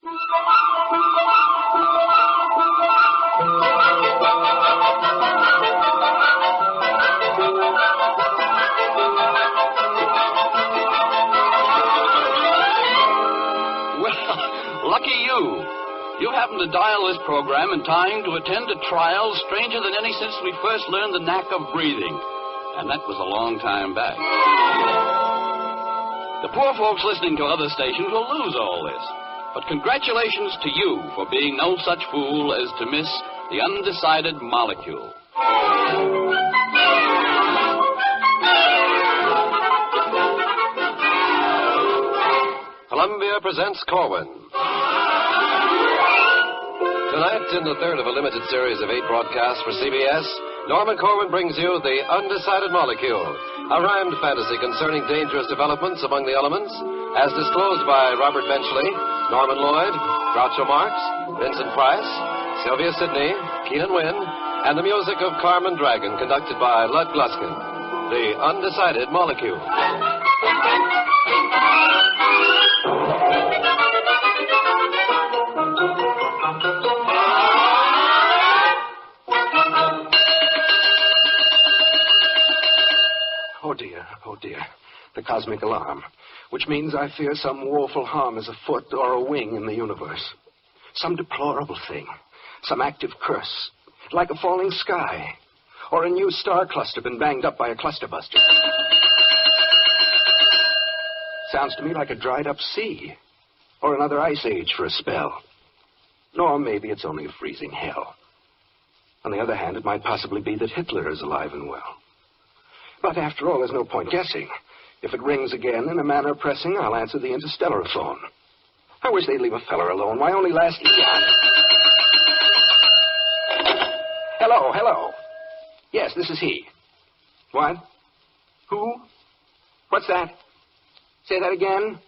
Lucky you. You happened to dial this program in time to attend a trial stranger than any since we first learned the knack of breathing. And that was a long time back. The poor folks listening to other stations will lose all this. But congratulations to you for being no such fool as to miss the Undecided Molecule. Columbia presents Corwin. Tonight, in the third of a limited series of 8 broadcasts for CBS, Norman Corwin brings you The Undecided Molecule, a rhymed fantasy concerning dangerous developments among the elements, as disclosed by Robert Benchley, Norman Lloyd, Groucho Marx, Vincent Price, Sylvia Sidney, Keenan Wynn, and the music of Carmen Dragon, conducted by Lud Gluskin. The Undecided Molecule. Oh dear, the cosmic alarm, which means I fear some woeful harm is afoot or a wing in the universe. Some deplorable thing, some active curse, like a falling sky, or a new star cluster been banged up by a clusterbuster. Sounds to me like a dried up sea, or another ice age for a spell. Nor maybe it's only a freezing hell. On the other hand, it might possibly be that Hitler is alive and well. But after all, there's no point guessing. If it rings again in a manner pressing, I'll answer the interstellar phone. I wish they'd leave a feller alone. Why, only last eon... Hello. Yes, this is he. What? Who? What's that? Say that again?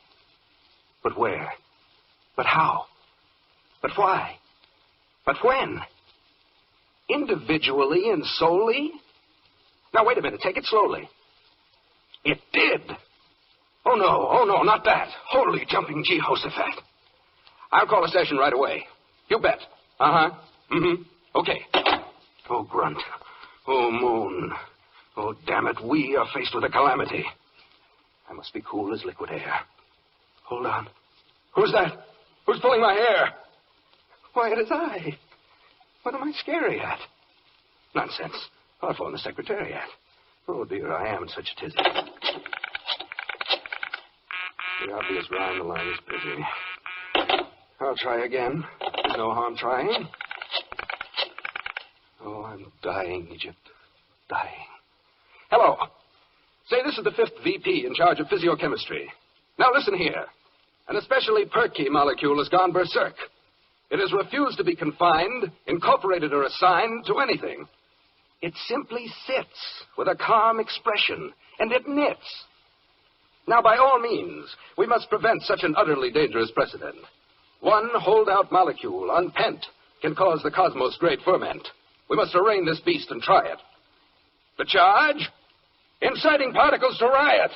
But where? But how? But why? But when? Individually and solely? Now, wait a minute. Take it slowly. It did. Oh, no, not that. Holy jumping Jehoshaphat. I'll call a session right away. You bet. Uh-huh. Mm-hmm. Okay. Oh, grunt. Oh, moon. Oh, damn it. We are faced with a calamity. I must be cool as liquid air. Hold on. Who's that? Who's pulling my hair? Why, it is I. What am I scary at? Nonsense. I'll phone the Secretariat. Oh, dear, I am in such a tizzy. The obvious rhyme, the line is busy. I'll try again. There's no harm trying. Oh, I'm dying, Egypt. Dying. Hello. Say, this is the 5th VP in charge of physiochemistry. Now, listen here. An especially perky molecule has gone berserk. It has refused to be confined, incorporated, or assigned to anything. It simply sits with a calm expression, and it knits. Now, by all means, we must prevent such an utterly dangerous precedent. One holdout molecule, unpent, can cause the cosmos' great ferment. We must arraign this beast and try it. The charge? Inciting particles to riot.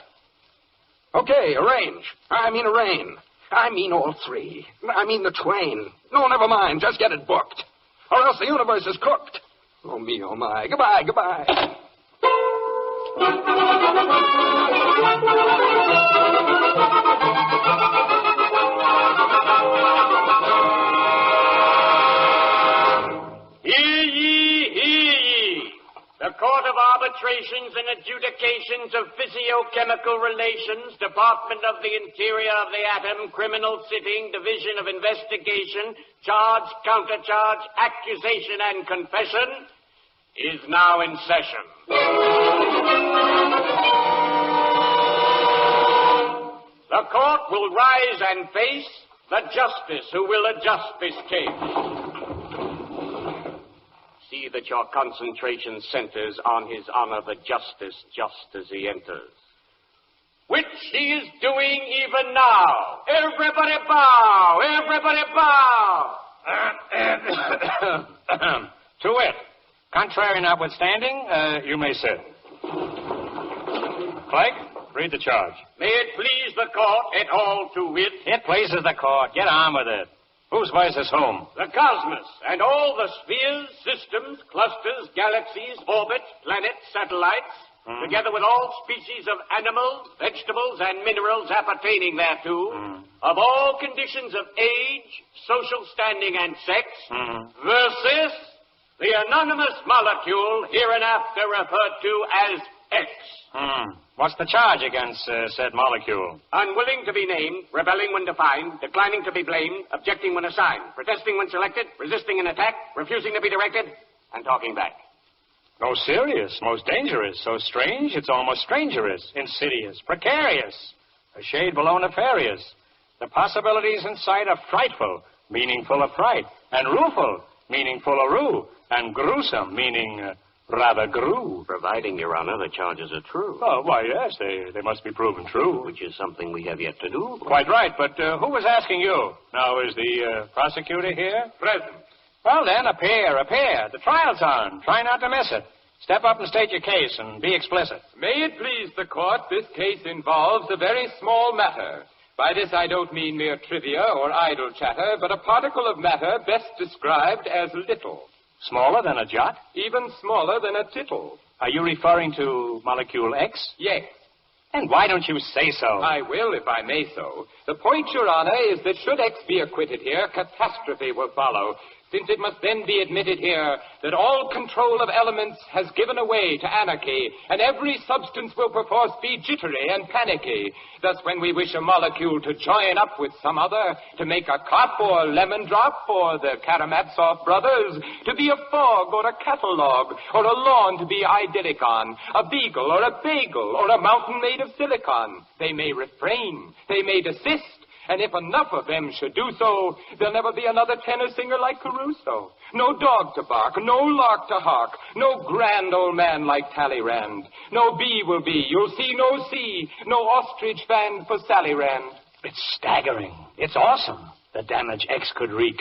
Okay, arrange. I mean arraign. I mean all three. I mean the twain. No, never mind. Just get it booked. Or else the universe is cooked. Oh, me, oh, my. Goodbye. Hear ye. The Court of Arbitrations and Adjudications of Physiochemical Relations, Department of the Interior of the Atom, Criminal Sitting, Division of Investigation, Charge, Countercharge, Accusation, and Confession is now in session. The court will rise and face the justice who will adjust this case. See that your concentration centers on His Honor the Justice just as he enters. Which he is doing even now. Everybody bow! Everybody bow! To wit, contrary notwithstanding, you may sit. Clegg, read the charge. May it please the court, et al. To wit. It pleases the court. Get on with it. Whose versus whom? The cosmos and all the spheres, systems, clusters, galaxies, orbits, planets, satellites, together with all species of animals, vegetables, and minerals appertaining thereto, of all conditions of age, social standing, and sex, versus the anonymous molecule hereinafter referred to as X. What's the charge against said molecule? Unwilling to be named, rebelling when defined, declining to be blamed, objecting when assigned, protesting when selected, resisting an attack, refusing to be directed, and talking back. Most serious, most dangerous, so strange it's almost strangerous, insidious, precarious, a shade below nefarious. The possibilities in sight are frightful, meaning full of fright, and rueful, meaning full of rue, and gruesome, meaning rather grew. Providing, Your Honor, the charges are true. Oh, why, yes, they must be proven true. Which is something we have yet to do. Quite right, but who was asking you? Now, is the prosecutor here? Present. Well, then, appear. The trial's on. Try not to miss it. Step up and state your case and be explicit. May it please the court, this case involves a very small matter. By this I don't mean mere trivia or idle chatter, but a particle of matter best described as little. Smaller than a jot? Even smaller than a tittle. Are you referring to molecule X? Yes. And why don't you say so? I will, if I may so. The point, Your Honor, is that should X be acquitted here, catastrophe will follow, since it must then be admitted here that all control of elements has given away to anarchy, and every substance will perforce be jittery and panicky. Thus, when we wish a molecule to join up with some other, to make a cop or lemon drop, or the Karamazov brothers, to be a fog or a catalogue, or a lawn to be idyllic on, a beagle or a bagel, or a mountain made of silicon, they may refrain, they may desist. And if enough of them should do so, there'll never be another tenor singer like Caruso. No dog to bark, no lark to hark, no grand old man like Talleyrand. No bee will be, you'll see no sea, no ostrich fan for Sally Rand. It's staggering. It's awesome, the damage X could wreak.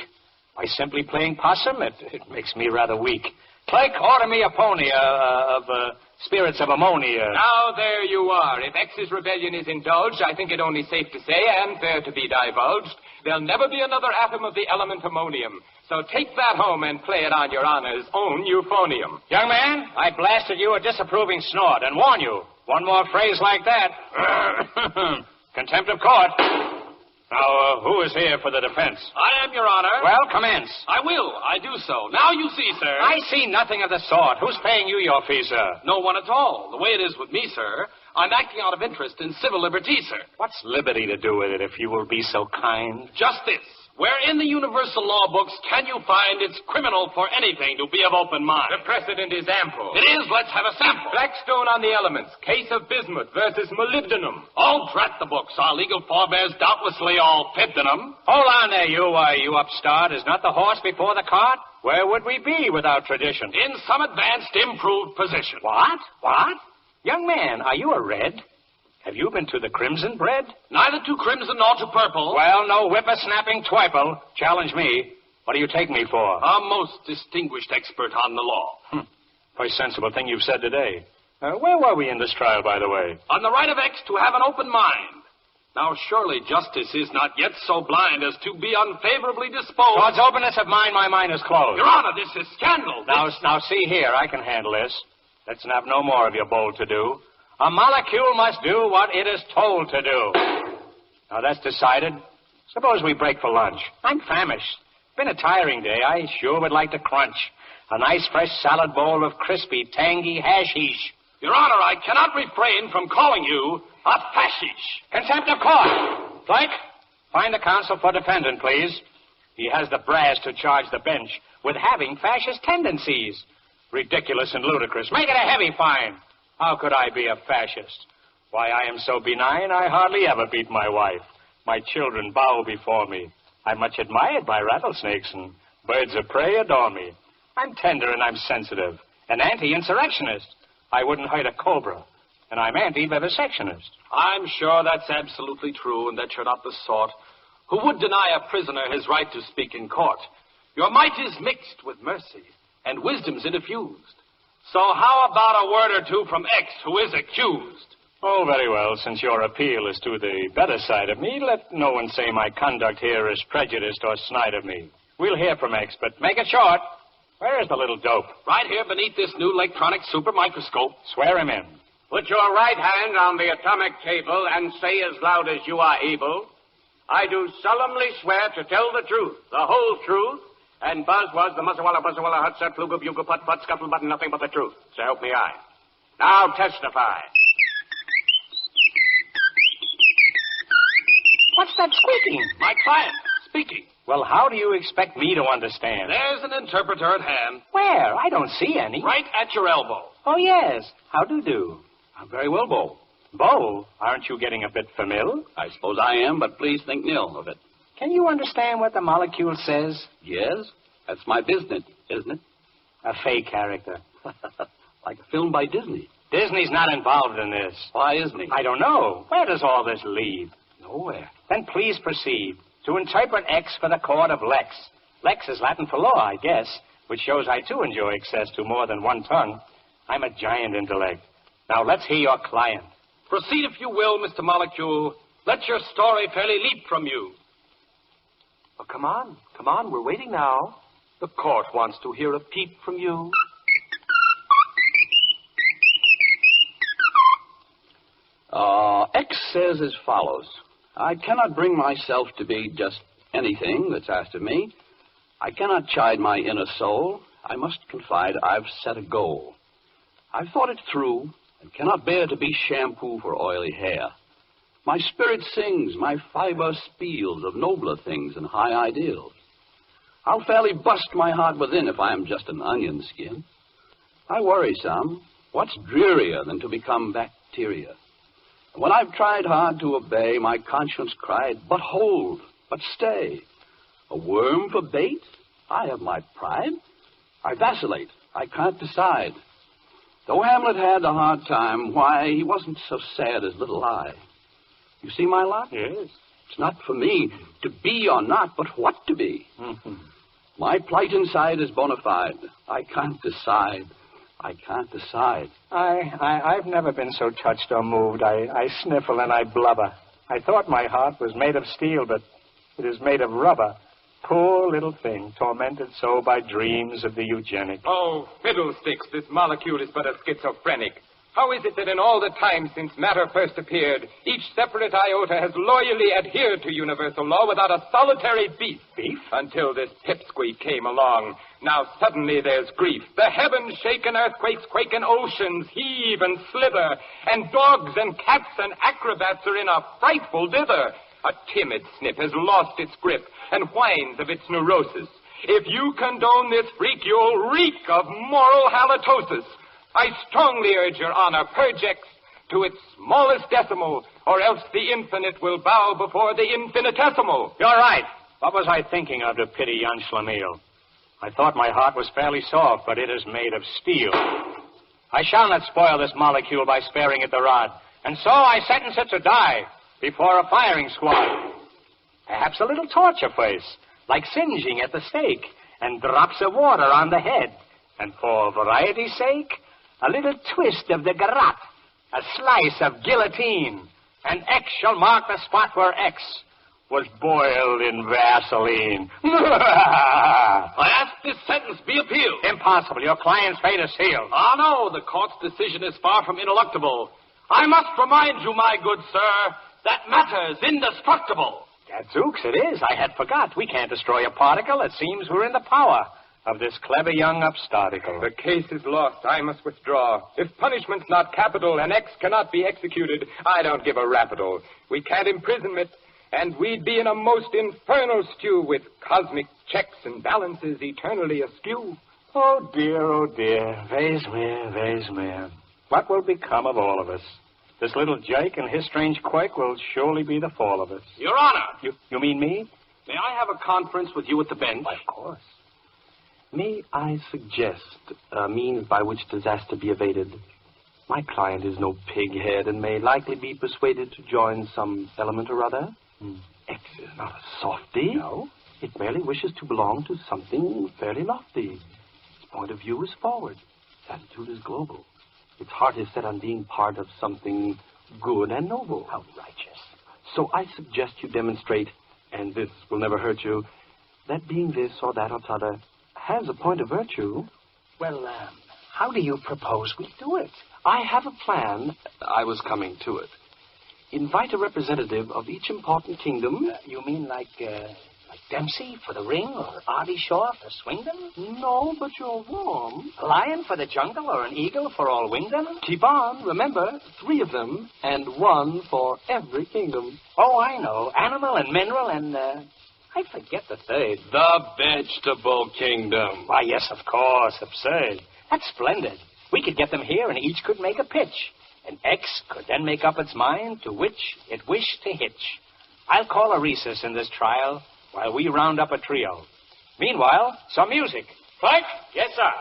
By simply playing possum, it makes me rather weak. Clerk, order me a pony of spirits of ammonia. Now, there you are. If X's rebellion is indulged, I think it only safe to say, and fair to be divulged, there'll never be another atom of the element ammonium. So take that home and play it on Your Honor's own euphonium. Young man, I blasted you a disapproving snort and warn you, one more phrase like that. Contempt of court. Now, who is here for the defense? I am, Your Honor. Well, commence. I will. I do so. Now you see, sir. I see nothing of the sort. Who's paying you your fee, sir? No one at all. The way it is with me, sir, I'm acting out of interest in civil liberty, sir. What's liberty to do with it, if you will be so kind? Just this. Where in the universal law books can you find it's criminal for anything to be of open mind? The precedent is ample. It is. Let's have a sample. Blackstone on the elements. Case of bismuth versus molybdenum. Oh, drat the books. Our legal forebears doubtlessly all fibbed in them. Hold on there, you upstart. Is not the horse before the cart? Where would we be without tradition? In some advanced, improved position. What? Young man, are you a red? Have you been to the crimson bread? Neither to crimson nor to purple. Well, no whipper-snapping twiple. Challenge me. What do you take me for? A most distinguished expert on the law. Very sensible thing you've said today. Where were we in this trial, by the way? On the right of X to have an open mind. Now, surely justice is not yet so blind as to be unfavorably disposed. Towards openness of mind, my mind is closed. Your Honor, this is scandal. Now, see here. I can handle this. Let's have no more of your bold to-do. A molecule must do what it is told to do. Now, that's decided. Suppose we break for lunch. I'm famished. Been a tiring day. I sure would like to crunch. A nice fresh salad bowl of crispy, tangy hashish. Your Honor, I cannot refrain from calling you a fascish. Contempt of court. Blake, find the counsel for defendant, please. He has the brass to charge the bench with having fascist tendencies. Ridiculous and ludicrous. Make it a heavy fine. How could I be a fascist? Why, I am so benign, I hardly ever beat my wife. My children bow before me. I'm much admired by rattlesnakes, and birds of prey adore me. I'm tender and I'm sensitive. An anti-insurrectionist. I wouldn't hurt a cobra. And I'm anti-vivisectionist. I'm sure that's absolutely true, and that you're not the sort who would deny a prisoner his right to speak in court. Your might is mixed with mercy, and wisdom's infused. So how about a word or two from X, who is accused? Oh, very well. Since your appeal is to the better side of me, let no one say my conduct here is prejudiced or snide of me. We'll hear from X, but make it short. Where is the little dope? Right here beneath this new electronic super microscope. Swear him in. Put your right hand on the atomic table and say as loud as you are able, I do solemnly swear to tell the truth, the whole truth, and buzz was the muzzawalla, buzzawalla, hut, fluga, buga, putt, putt, scuttlebutt, and nothing but the truth. So help me I. Now testify. What's that squeaking? My client speaking. Well, how do you expect me to understand? There's an interpreter at hand. Where? I don't see any. Right at your elbow. Oh, yes. How do? I'm very well, Bo. Bo, aren't you getting a bit familiar? I suppose I am, but please think nil of it. Can you understand what the molecule says? Yes, that's my business, isn't it? A fake character. Like a film by Disney. Disney's not involved in this. Why isn't he? I don't know. Where does all this lead? Nowhere. Then please proceed to interpret X for the court of Lex. Lex is Latin for law, I guess, which shows I, too, enjoy access to more than one tongue. I'm a giant intellect. Now, let's hear your client. Proceed, if you will, Mr. Molecule. Let your story fairly leap from you. Oh, come on. We're waiting now. The court wants to hear a peep from you. X says as follows. I cannot bring myself to be just anything that's asked of me. I cannot chide my inner soul. I must confide I've set a goal. I've thought it through and cannot bear to be shampoo for oily hair. My spirit sings, my fiber spiels of nobler things and high ideals. I'll fairly bust my heart within if I am just an onion skin. I worry some. What's drearier than to become bacteria? When I've tried hard to obey, my conscience cried, but hold, but stay. A worm for bait? I have my pride. I vacillate. I can't decide. Though Hamlet had a hard time, why, he wasn't so sad as little I. You see my lot? Yes. It's not for me to be or not, but what to be. Mm-hmm. My plight inside is bona fide. I can't decide. I've never been so touched or moved. I sniffle and I blubber. I thought my heart was made of steel, but it is made of rubber. Poor little thing, tormented so by dreams of the eugenic. Oh, fiddlesticks, this molecule is but a schizophrenic. How is it that in all the time since matter first appeared, each separate iota has loyally adhered to universal law without a solitary beef? Beef? Until this pipsqueak came along. Now suddenly there's grief. The heavens shake and earthquakes quake and oceans heave and slither. And dogs and cats and acrobats are in a frightful dither. A timid snip has lost its grip and whines of its neurosis. If you condone this freak, you'll reek of moral halitosis. I strongly urge your honor, purge X to its smallest decimal, or else the infinite will bow before the infinitesimal. You're right. What was I thinking of to pity young Schlemiel? I thought my heart was fairly soft, but it is made of steel. I shall not spoil this molecule by sparing it the rod, and so I sentence it to die before a firing squad. Perhaps a little torture first, like singeing at the stake, and drops of water on the head. And for variety's sake, a little twist of the garrote, a slice of guillotine, and X shall mark the spot where X was boiled in Vaseline. I ask this sentence be appealed. Impossible. Your client's fate is sealed. Ah, no, the court's decision is far from ineluctable. I must remind you, my good sir, that matter's indestructible. Gadzooks, it is. I had forgot. We can't destroy a particle. It seems we're in the power of this clever young upstarticle. The case is lost. I must withdraw. If punishment's not capital and X cannot be executed, I don't give a rap at all. We can't imprison it, and we'd be in a most infernal stew with cosmic checks and balances eternally askew. Oh, dear. Wees What will become of all of us? This little Jake and his strange quirk will surely be the fall of us. Your Honor. You mean me? May I have a conference with you at the bench? Of course. May I suggest a means by which disaster be evaded? My client is no pighead and may likely be persuaded to join some element or other. X is not a softy. No. It merely wishes to belong to something fairly lofty. Its point of view is forward. Its attitude is global. Its heart is set on being part of something good and noble. How righteous. So I suggest you demonstrate, and this will never hurt you, that being this or that or t'other has a point of virtue. Well, how do you propose we do it? I have a plan. I was coming to it. Invite a representative of each important kingdom. You mean like Dempsey for the ring, or Artie Shaw for Swingdom? No, but you're warm. A lion for the jungle, or an eagle for all Wingdom? Keep on. Remember, 3 of them, and 1 for every kingdom. Oh, I know. Animal and mineral and, I forget the third. The vegetable kingdom. Why, yes, of course. Absurd. That's splendid. We could get them here, and each could make a pitch. And X could then make up its mind to which it wished to hitch. I'll call a recess in this trial while we round up a trio. Meanwhile, some music. Plight? Yes, sir.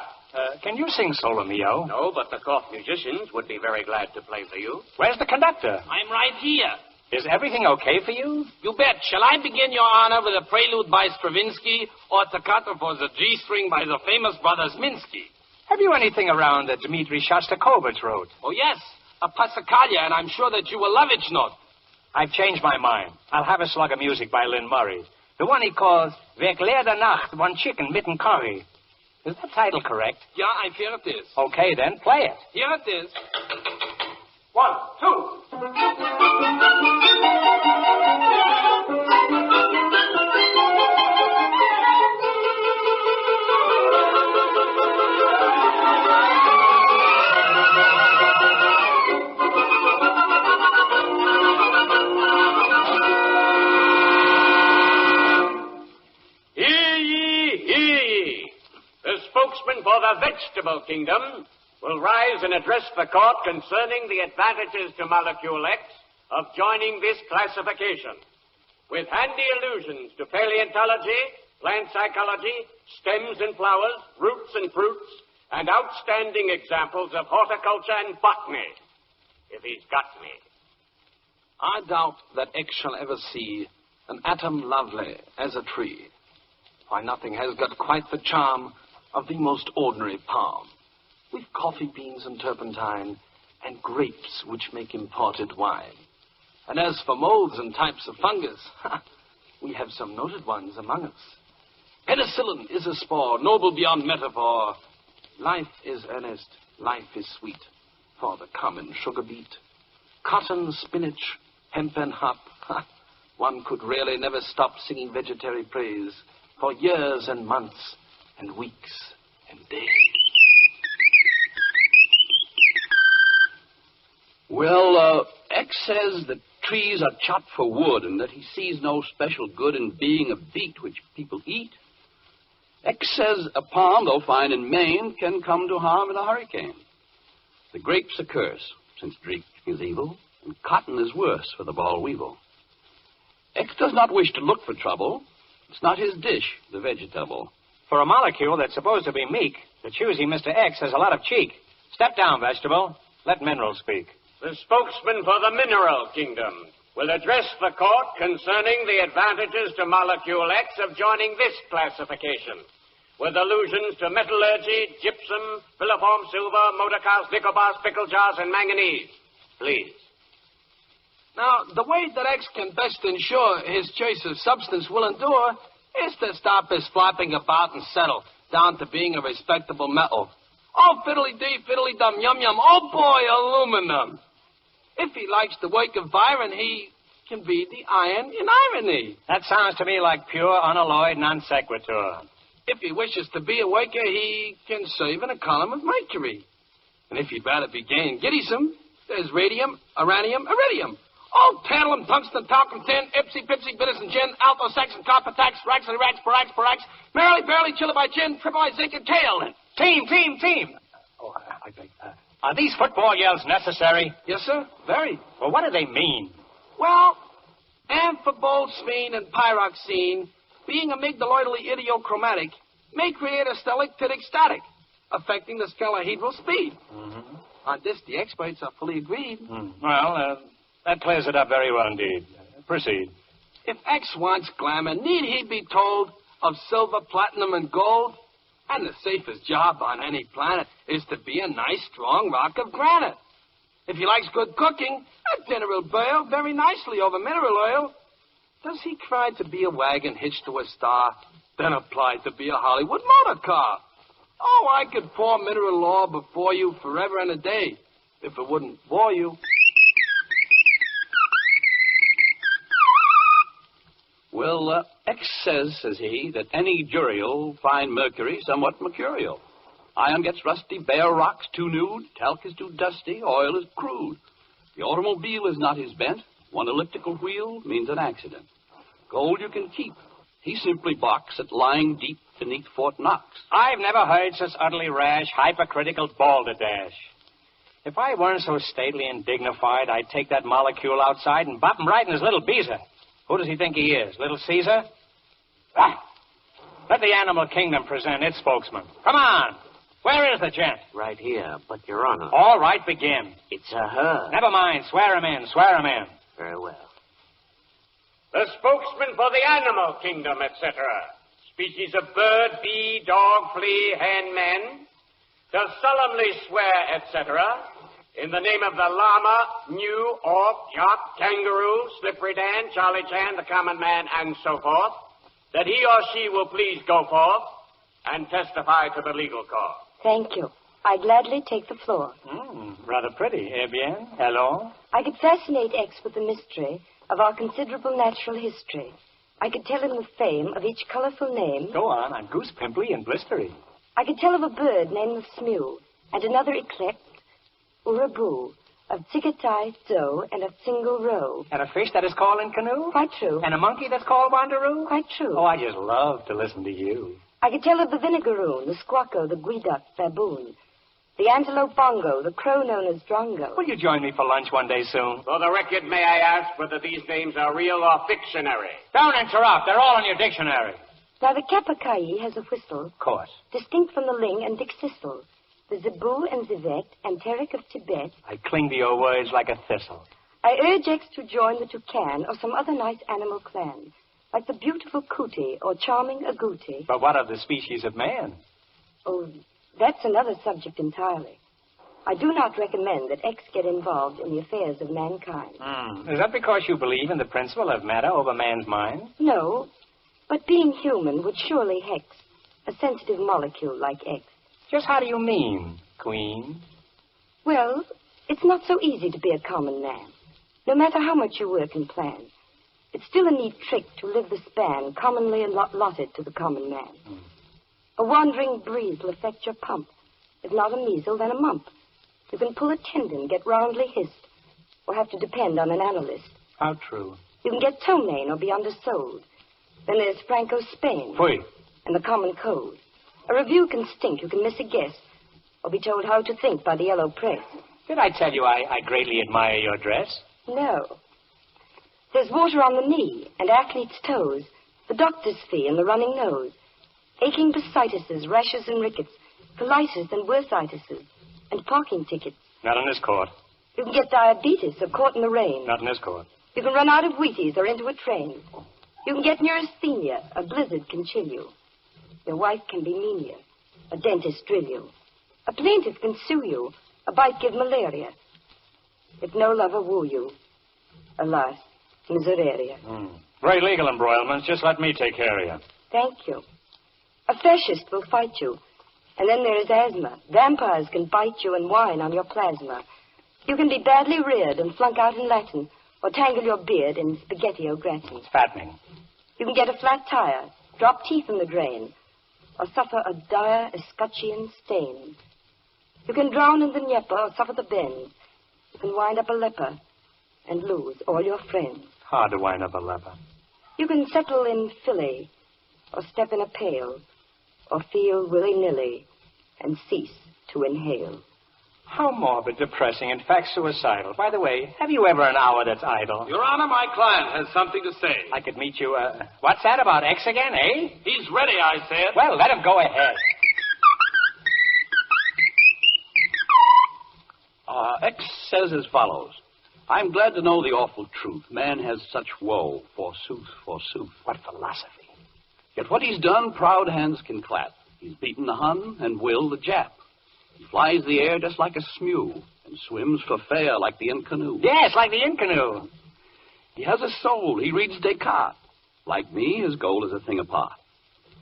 Can you sing Solo Mio? No, but the court musicians would be very glad to play for you. Where's the conductor? I'm right here. Is everything okay for you? You bet. Shall I begin, Your Honor, with a prelude by Stravinsky or toccata for the G-string by the famous brothers Minsky? Have you anything around that Dmitri Shostakovich wrote? Oh, yes. A Passacaglia, and I'm sure that you will love it, not. I've changed my mind. I'll have a slug of music by Lynn Murray. The one he calls Wer klärt der Nacht, one chicken mitten curry. Is that title correct? Yeah, I fear it is. Okay, then, play it. Here it is. 1, 2. Spokesman for the vegetable kingdom will rise and address the court concerning the advantages to Molecule X of joining this classification. With handy allusions to paleontology, plant psychology, stems and flowers, roots and fruits, and outstanding examples of horticulture and botany, if he's got me. I doubt that X shall ever see an atom lovely as a tree. Why, nothing has got quite the charm of the most ordinary palm, with coffee beans and turpentine, and grapes which make imported wine. And as for molds and types of fungus, we have some noted ones among us. Penicillin is a spore, noble beyond metaphor. Life is earnest, life is sweet, for the common sugar beet. Cotton, spinach, hemp and hop, one could really never stop singing vegetarian praise for years and months and weeks and days. Well, X says that trees are chopped for wood and that he sees no special good in being a beet which people eat. X says a palm, though fine in Maine, can come to harm in a hurricane. The grape's a curse, since drink is evil, and cotton is worse for the boll weevil. X does not wish to look for trouble. It's not his dish, the vegetable. For a molecule that's supposed to be meek, the choosy Mr. X has a lot of cheek. Step down, vegetable. Let mineral speak. The spokesman for the mineral kingdom will address the court concerning the advantages to Molecule X of joining this classification, with allusions to metallurgy, gypsum, filiform silver, motor cars, nickel bars, pickle jars, and manganese. Please. Now, the way that X can best ensure his choice of substance will endure is to stop his flopping about and settle down to being a respectable metal. Oh, fiddly-dee, fiddly-dum, yum-yum. Oh, boy, aluminum. If he likes the work of Byron, he can be the iron in irony. That sounds to me like pure, unalloyed non sequitur. If he wishes to be a worker, he can serve in a column of mercury. And if he'd rather be gay and giddysome, there's radium, uranium, iridium. Oh, tantalum, tungsten, talcum, tin, ipsy, pipsy, bitterson, gin, alpha, saxon, copper, tax, raxily, rax, parax, parax, merrily, barely, chili gin, triple zinc, and kaolin. Team. Oh, I beg. Are these football yells necessary? Yes, sir. Very. Well, what do they mean? Well, amphibolsphene and pyroxene, being amygdaloidally idiochromatic, may create a stalactitic static, affecting the scalahedral speed. Mm-hmm. On this, the experts are fully agreed. Well, that clears it up very well indeed. Proceed. If X wants glamour, need he be told of silver, platinum, and gold? And the safest job on any planet is to be a nice, strong rock of granite. If he likes good cooking, that dinner will boil very nicely over mineral oil. Does he cry to be a wagon hitched to a star, then apply to be a Hollywood motor car? Oh, I could pour mineral law before you forever and a day, if it wouldn't bore you. Well, X says he, that any jury'll find mercury somewhat mercurial. Iron gets rusty, bare rocks too nude, talc is too dusty, oil is crude. The automobile is not his bent. One elliptical wheel means an accident. Gold you can keep. He simply balks at lying deep beneath Fort Knox. I've never heard such utterly rash, hypercritical balderdash. If I weren't so stately and dignified, I'd take that molecule outside and bop him right in his little beezer. Who does he think he is, Little Caesar? Ah! Let the animal kingdom present its spokesman. Come on. Where is the gent? Right here, but, Your Honor. All right, begin. It's a her. Never mind. Swear him in. Swear him in. Very well. The spokesman for the animal kingdom, etc. Species of bird, bee, dog, flea, hen, man. Does solemnly swear, etc. In the name of the llama, gnu, orc, yak, kangaroo, slippery Dan, Charlie Chan, the common man, and so forth, that he or she will please go forth and testify to the legal cause. Thank you. I gladly take the floor. Rather pretty. Eh bien? Hello? I could fascinate X with the mystery of our considerable natural history. I could tell him the fame of each colorful name. Go on. I'm goose pimply and blistery. I could tell of a bird named the Smew, and another eclect, Uraboo, of Tsigatai, Zo, and of Single Row. And a fish that is called in canoe? Quite true. And a monkey that's called Wanderoo? Quite true. Oh, I just love to listen to you. I could tell of the vinegaroon, the squacko, the guiduck, baboon, the antelope bongo, the crow known as drongo. Will you join me for lunch one day soon? For the record, may I ask whether these names are real or fictionary? Don't interrupt. They're all in your dictionary. Now, the capakai has a whistle. Of course. Distinct from the ling and dixistle. The zebu and zivet, enteric of Tibet. I cling to your words like a thistle. I urge X to join the toucan or some other nice animal clan, like the beautiful cootie or charming agouti. But what of the species of man? Oh, that's another subject entirely. I do not recommend that X get involved in the affairs of mankind. Is that because you believe in the principle of matter over man's mind? No, but being human would surely hex a sensitive molecule like X. Just how do you mean, Queen? Well, it's not so easy to be a common man, no matter how much you work and plan. It's still a neat trick to live the span commonly allotted to the common man. A wandering breeze will affect your pump. If not a measle, then a mump. You can pull a tendon, get roundly hissed, or have to depend on an analyst. How true. You can get ptomaine or be undersold. Then there's Franco Spain. Fui. And the common cold. A review can stink. You can miss a guess, or be told how to think by the yellow press. Did I tell you I greatly admire your dress? No. There's water on the knee and athlete's toes, the doctor's fee and the running nose, aching bursitis, rashes and rickets, colitis and bursitis, and parking tickets. Not in this court. You can get diabetes or caught in the rain. Not in this court. You can run out of Wheaties or into a train. You can get neurasthenia. A blizzard can chill you. Your wife can be meania. A dentist drill you. A plaintiff can sue you. A bite give malaria. If no lover woo you, alas, miseraria. Very legal embroilments. Just let me take care of you. Thank you. A fascist will fight you. And then there is asthma. Vampires can bite you and whine on your plasma. You can be badly reared and flunk out in Latin, or tangle your beard in spaghetti au gratin. It's fattening. You can get a flat tire, drop teeth in the drain, or suffer a dire escutcheon stain. You can drown in the Dnieper or suffer the bend. You can wind up a leper and lose all your friends. Hard to wind up a leper. You can settle in Philly, or step in a pail, or feel willy-nilly and cease to inhale. How morbid, depressing, in fact suicidal. By the way, have you ever an hour that's idle? Your Honor, my client has something to say. I could meet you, what's that about X again, eh? He's ready, I said. Well, let him go ahead. X says as follows. I'm glad to know the awful truth. Man has such woe, forsooth, forsooth. What philosophy. Yet what he's done, proud hands can clap. He's beaten the Hun and Will the Jap. He flies the air just like a smew and swims for fare like the Incanoo. Yes, like the Incanoo. He has a soul. He reads Descartes. Like me, his goal is a thing apart.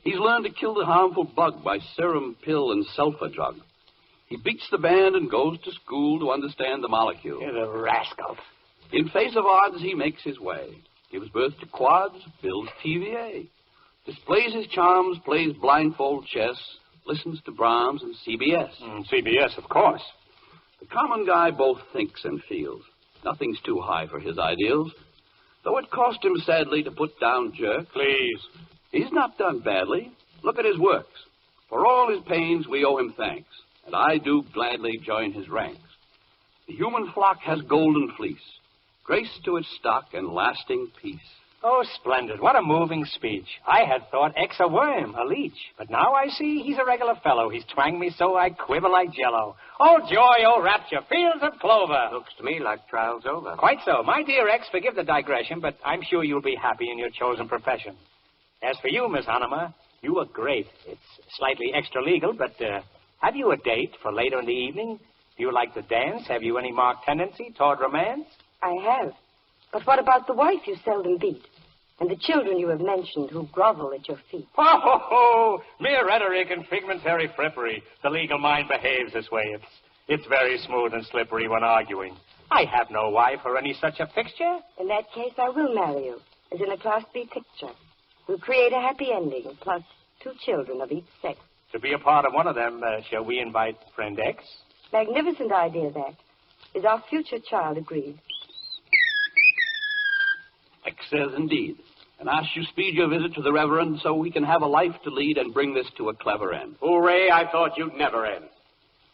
He's learned to kill the harmful bug by serum, pill, and sulfur drug. He beats the band and goes to school to understand the molecule. You're the rascal. In face of odds, he makes his way. Gives birth to quads, builds TVA. Displays his charms, plays blindfold chess, listens to Brahms and CBS. CBS, of course. The common guy both thinks and feels. Nothing's too high for his ideals. Though it cost him sadly to put down jerk. Please. He's not done badly. Look at his works. For all his pains, we owe him thanks, and I do gladly join his ranks. The human flock has golden fleece, grace to its stock and lasting peace. Oh, splendid. What a moving speech. I had thought X a worm, a leech. But now I see he's a regular fellow. He's twanged me so I quiver like jello. Oh, joy, oh, rapture, fields of clover. Looks to me like trial's over. Quite so. My dear X, forgive the digression, but I'm sure you'll be happy in your chosen profession. As for you, Miss Hannemer, you are great. It's slightly extra-legal, but have you a date for later in the evening? Do you like to dance? Have you any marked tendency toward romance? I have. But what about the wife you seldom beat? And the children you have mentioned who grovel at your feet? Ho, ho, ho! Mere rhetoric and fragmentary frippery. The legal mind behaves this way. It's very smooth and slippery when arguing. I have no wife or any such a fixture. In that case, I will marry you, as in a Class B picture. We'll create a happy ending, plus 2 children of each sex. To be a part of one of them, shall we invite friend X? Magnificent idea, that. Is our future child agreed? X says indeed, and asks you speed your visit to the Reverend so we can have a life to lead and bring this to a clever end. Hooray, I thought you'd never end.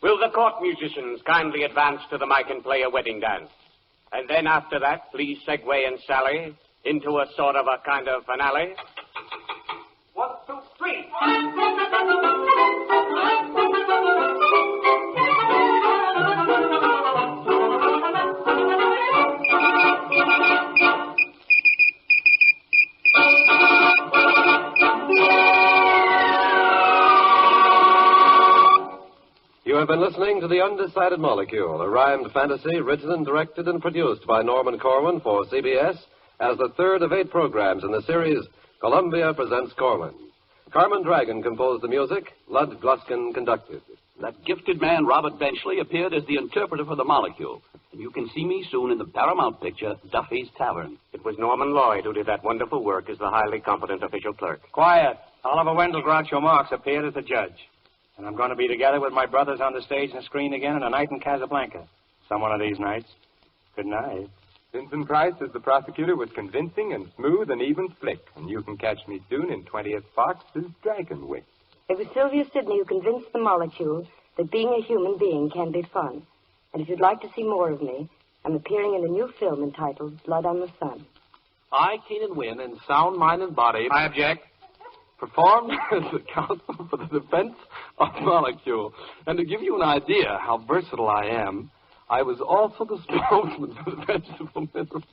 Will the court musicians kindly advance to the mic and play a wedding dance? And then after that, please segue and sally into a sort of a kind of finale. 1, 2, 3. You have been listening to The Undecided Molecule, a rhymed fantasy written, directed, and produced by Norman Corwin for CBS as the third of 8 programs in the series Columbia Presents Corwin. Carmen Dragon composed the music. Lud Gluskin conducted. That gifted man, Robert Benchley, appeared as the interpreter for the molecule. And you can see me soon in the Paramount picture, Duffy's Tavern. It was Norman Lloyd who did that wonderful work as the highly competent official clerk. Quiet. Oliver Wendell Groucho Marx appeared as the judge. And I'm going to be together with my brothers on the stage and screen again in A Night in Casablanca. Some one of these nights. Good night. Vincent Price as the prosecutor was convincing and smooth and even slick. And you can catch me soon in 20th Fox's Dragon Wing. It was Sylvia Sidney who convinced the molecule that being a human being can be fun. And if you'd like to see more of me, I'm appearing in a new film entitled Blood on the Sun. I, Keenan Wynn, in sound mind and body... I object. ...performed as the counsel for the defense of Molecule. And to give you an idea how versatile I am, I was also the spokesman for the vegetable minerals.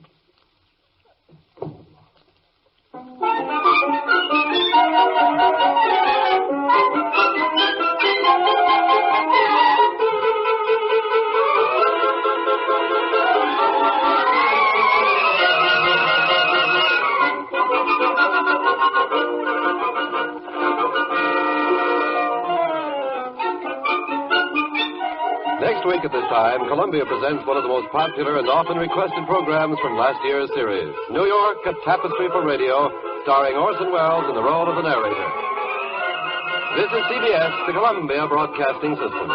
Next week at this time, Columbia presents one of the most popular and often requested programs from last year's series, New York, A Tapestry for Radio, starring Orson Welles in the role of the narrator. This is CBS, the Columbia Broadcasting System.